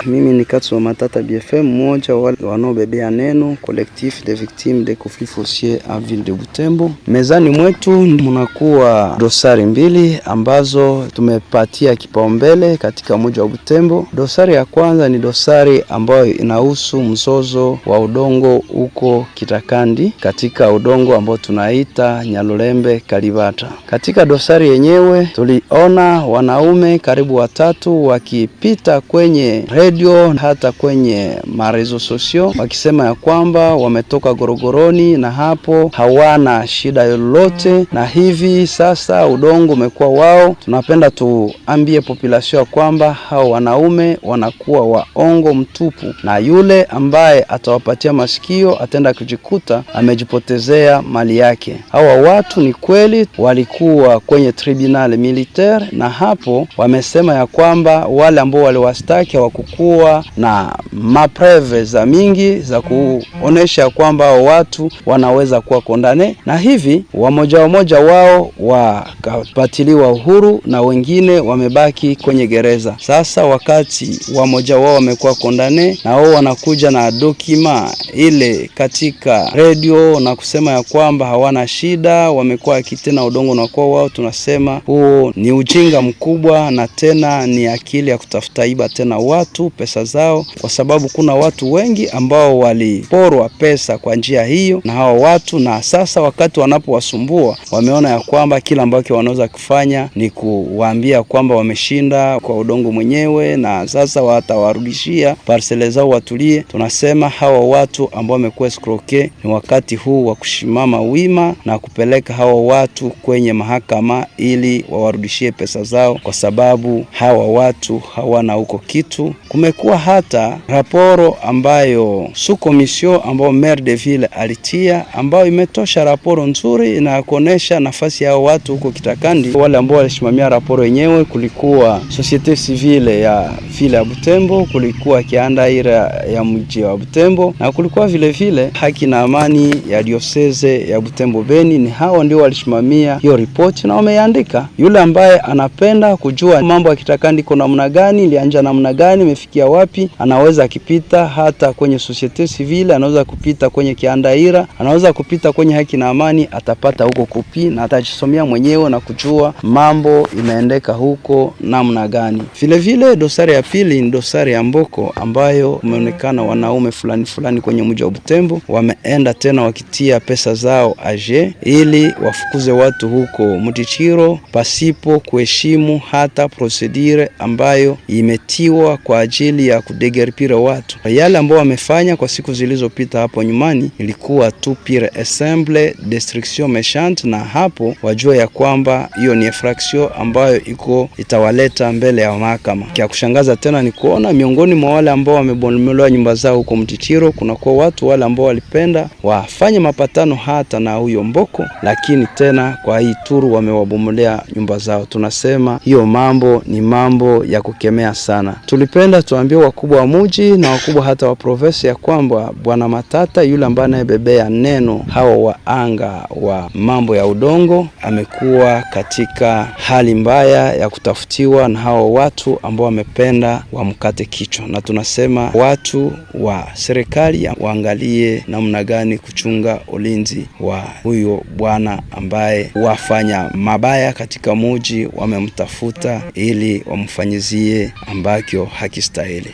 Mimi ni Katso Matata BFM, mmoja wanaobebea neno Collectif des Victimes des Conflits Fonciers en Ville de Butembo. Mezani mwetu mnakuwa dosari mbili ambazo tumepatia kipaumbele katika mji wa Butembo. Dosari ya kwanza ni dosari ambayo inahusu mzozo wa udongo huko Kitakandi, katika udongo ambao tunaita Nyalulembe Kalibata. Katika dosari yenyewe tuliona wanaume karibu 3 wakipita kwenye radio hata kwenye marezo sosio wakisema ya kwamba wametoka gorogoroni na hapo hawana shida lolote, na hivi sasa udongo umekuwa wao. Tunapenda tuambie population ya kwamba hao wanaume wanakuwa waongo mtupu, na yule ambaye atawapatia masikio atenda kujikuta amejipotezea mali yake. Hawa watu ni kweli walikuwa kwenye tribunal militaire, na hapo wamesema ya kwamba wale ambao waliwastaki hawakukuwa na mapreve za mingi za kuonesha kwamba watu wanaweza kuwa kondane, na hivi wamoja wao wakapatiliwa uhuru na wengine wamebaki kwenye gereza. Sasa wakati wamoja wao wamekuwa kondane na wao wanakuja na dokima ile katika radio na kusema ya kwamba hawana shida, wamekuwa kitena udongo na kwa wao, tunasema huo ni ujinga mkubwa na tena ni akili ya kutafuta iba tena watu pesa zao, kwa sababu kuna watu wengi ambao waliporwa pesa kwa njia hiyo na hao watu, na sasa wakati wanapowasumbua wameona ya kwamba kila ambacho wanaweza kufanya ni kuwaambia kwamba wameshinda kwa udongo mwenyewe na sasa watawarudishia parcele zao watulie. Tunasema hawa watu ambao wamekuwa escroquer, ni wakati huu wa kushimama wima na kupeleka hawa watu kwenye mahakama ili wawarudishie pesa zao, kwa sababu hawa watu hawana huko kitu. Kumekuwa hata raporo ambayo sous commission ambayo maire de ville alitia, ambayo imetosha raporo nzuri na kuonesha nafasi ya watu huko Kitakandi. Wale ambao walisimamia raporo yenyewe kulikuwa societe civile ya ville ya Butembo, kulikuwa kianda ira ya mji wa Butembo, na kulikuwa vile haki na amani ya diocese ya Butembo Beni. Ni hao ndio walisimamia hiyo report na wameandika. Yule ambaye anapenda kujua mambo ya Kitakandi kuna namna gani, ilianja namna gani, imefikia wapi, anaweza kipita hata kwenye societe civile, anaweza kupita kwenye kiandaira, anaweza kupita kwenye haki na amani, atapata huko kopi na atajisomea mwenyewe na kujua mambo inaendeka huko namna gani. Vile dosari ya pili ni dosari ya Mboko, ambayo umeonekana wanaume fulani kwenye mji wa Butembo wameenda tena wakitia pesa zao aje ili wafukuze watu huko Mutichiro pasipo kuheshimu hata procedure ambayo imetiwa kwa ajili ya kudegerpira watu. Yale ambao wamefanya kwa siku zilizopita hapo nyumani ilikuwa tu pire ensemble destruction méchante, na hapo wajua ya kwamba hiyo ni infraction ambayo itawaleta mbele ya mahakama. Kia kushangaza tena ni kuona miongoni mwa wale ambao wamebomolewa nyumba zao huko Mtichiro kuna kwa watu wale ambao walipenda wafanye mapatano hata na huyo Mboko, lakini tena kwa hii turu wamewabomolea nyumba zao. Tunasema hiyo mambo ni mambo ya kukemea sana. Tulipenda tuambie wakubwa wa mji na wakubwa hata wa province ya kwamba Bwana Matata yule ambaye anayebebea neno hawa wa anga wa mambo ya udongo amekuwa katika hali mbaya ya kutafutiwa na hawa watu ambao wamependa wamkate kichwa, na tunasema watu wa serikali waangalie namna gani kuchunga ulinzi wa huyo bwana ambaye wafanya mabaya katika mji, wamemtafuta ili wamfanyizie ambakyo hakistahili.